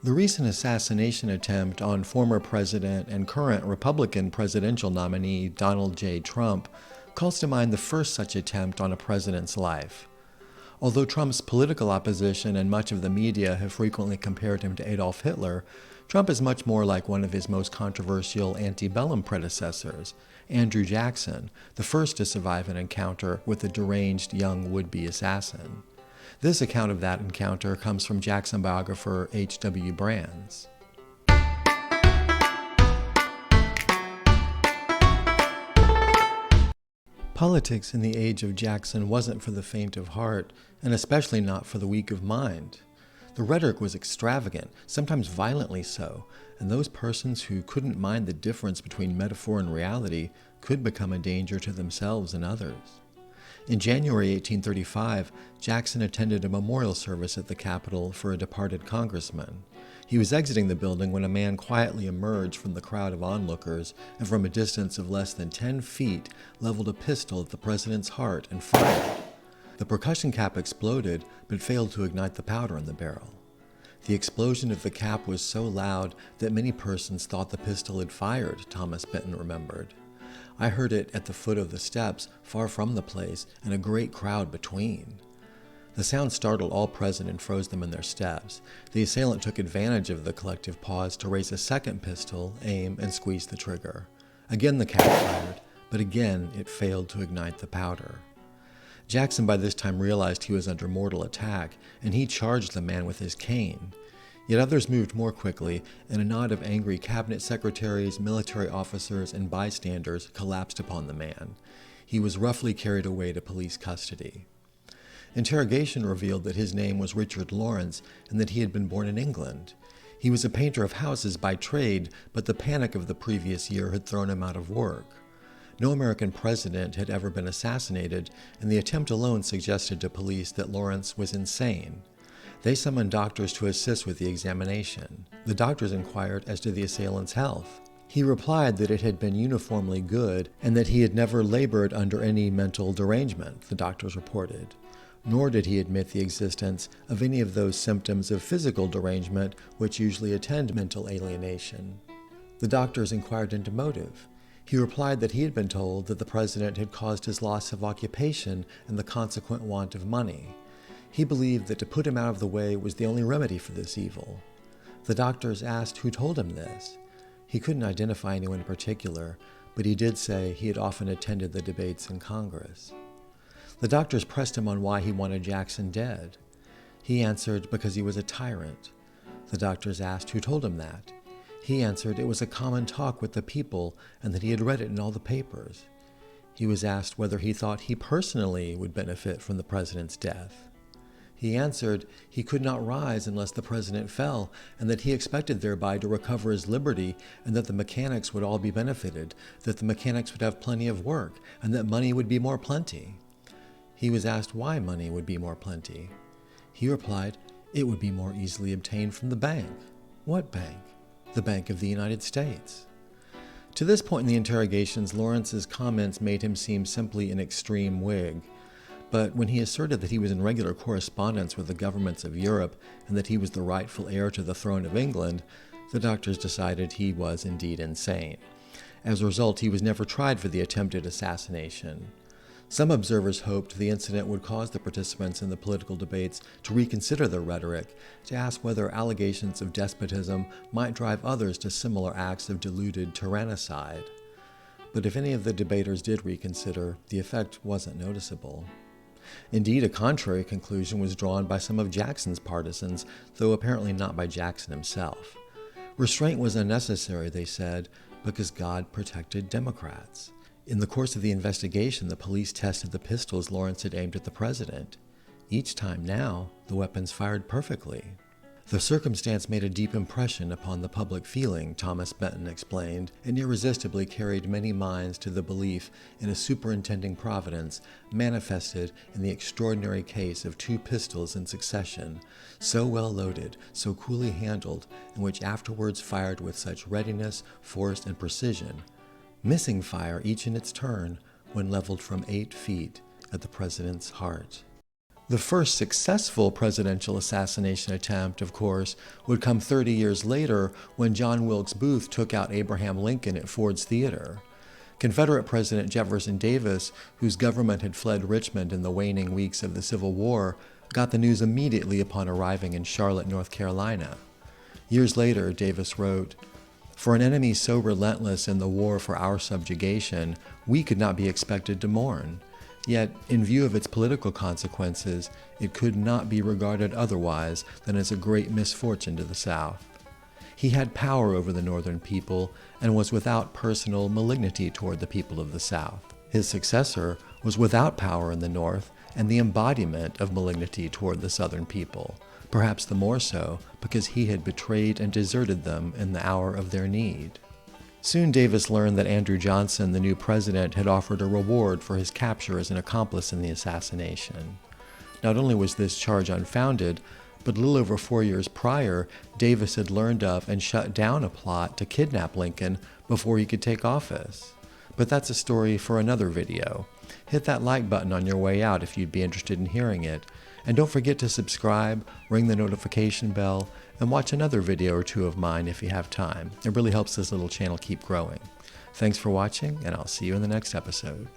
The recent assassination attempt on former President and current Republican presidential nominee Donald J. Trump calls to mind the first such attempt on a president's life. Although Trump's political opposition and much of the media have frequently compared him to Adolf Hitler, Trump is much more like one of his most controversial antebellum predecessors, Andrew Jackson, the first to survive an encounter with a deranged young would-be assassin. This account of that encounter comes from Jackson biographer H.W. Brands. Politics in the age of Jackson wasn't for the faint of heart, and especially not for the weak of mind. The rhetoric was extravagant, sometimes violently so, and those persons who couldn't mind the difference between metaphor and reality could become a danger to themselves and others. In January 1835, Jackson attended a memorial service at the Capitol for a departed congressman. He was exiting the building when a man quietly emerged from the crowd of onlookers and from a distance of less than 10 feet leveled a pistol at the president's heart and fired. The percussion cap exploded, but failed to ignite the powder in the barrel. The explosion of the cap was so loud that many persons thought the pistol had fired, Thomas Benton remembered. I heard it at the foot of the steps, far from the place, and a great crowd between. The sound startled all present and froze them in their steps. The assailant took advantage of the collective pause to raise a second pistol, aim, and squeeze the trigger. Again the cap fired, but again it failed to ignite the powder. Jackson by this time realized he was under mortal attack, and he charged the man with his cane. Yet others moved more quickly, and a knot of angry cabinet secretaries, military officers, and bystanders collapsed upon the man. He was roughly carried away to police custody. Interrogation revealed that his name was Richard Lawrence and that he had been born in England. He was a painter of houses by trade, but the panic of the previous year had thrown him out of work. No American president had ever been assassinated, and the attempt alone suggested to police that Lawrence was insane. They summoned doctors to assist with the examination. The doctors inquired as to the assailant's health. He replied that it had been uniformly good and that he had never labored under any mental derangement, the doctors reported. Nor did he admit the existence of any of those symptoms of physical derangement which usually attend mental alienation. The doctors inquired into motive. He replied that he had been told that the president had caused his loss of occupation and the consequent want of money. He believed that to put him out of the way was the only remedy for this evil. The doctors asked who told him this. He couldn't identify anyone in particular, but he did say he had often attended the debates in Congress. The doctors pressed him on why he wanted Jackson dead. He answered because he was a tyrant. The doctors asked who told him that. He answered it was a common talk with the people and that he had read it in all the papers. He was asked whether he thought he personally would benefit from the president's death. He answered he could not rise unless the president fell, and that he expected thereby to recover his liberty, and that the mechanics would all be benefited, that the mechanics would have plenty of work, and that money would be more plenty. He was asked why money would be more plenty. He replied, it would be more easily obtained from the bank. What bank? The Bank of the United States. To this point in the interrogations, Lawrence's comments made him seem simply an extreme Whig. But when he asserted that he was in regular correspondence with the governments of Europe and that he was the rightful heir to the throne of England, the doctors decided he was indeed insane. As a result, he was never tried for the attempted assassination. Some observers hoped the incident would cause the participants in the political debates to reconsider their rhetoric, to ask whether allegations of despotism might drive others to similar acts of deluded tyrannicide. But if any of the debaters did reconsider, the effect wasn't noticeable. Indeed, a contrary conclusion was drawn by some of Jackson's partisans, though apparently not by Jackson himself. Restraint was unnecessary, they said, because God protected Democrats. In the course of the investigation, the police tested the pistols Lawrence had aimed at the president. Each time now, the weapons fired perfectly. The circumstance made a deep impression upon the public feeling, Thomas Benton explained, and irresistibly carried many minds to the belief in a superintending providence manifested in the extraordinary case of 2 pistols in succession, so well loaded, so coolly handled, and which afterwards fired with such readiness, force, and precision, missing fire each in its turn when leveled from 8 feet at the president's heart. The first successful presidential assassination attempt, of course, would come 30 years later when John Wilkes Booth took out Abraham Lincoln at Ford's Theater. Confederate President Jefferson Davis, whose government had fled Richmond in the waning weeks of the Civil War, got the news immediately upon arriving in Charlotte, North Carolina. Years later, Davis wrote, "For an enemy so relentless in the war for our subjugation, we could not be expected to mourn. Yet, in view of its political consequences, it could not be regarded otherwise than as a great misfortune to the South. He had power over the Northern people and was without personal malignity toward the people of the South. His successor was without power in the North and the embodiment of malignity toward the Southern people, perhaps the more so because he had betrayed and deserted them in the hour of their need." Soon Davis learned that Andrew Johnson, the new president, had offered a reward for his capture as an accomplice in the assassination. Not only was this charge unfounded, but a little over 4 years prior, Davis had learned of and shut down a plot to kidnap Lincoln before he could take office. But that's a story for another video. Hit that like button on your way out if you'd be interested in hearing it. And don't forget to subscribe, ring the notification bell, and watch another video or two of mine if you have time. It really helps this little channel keep growing. Thanks for watching, and I'll see you in the next episode.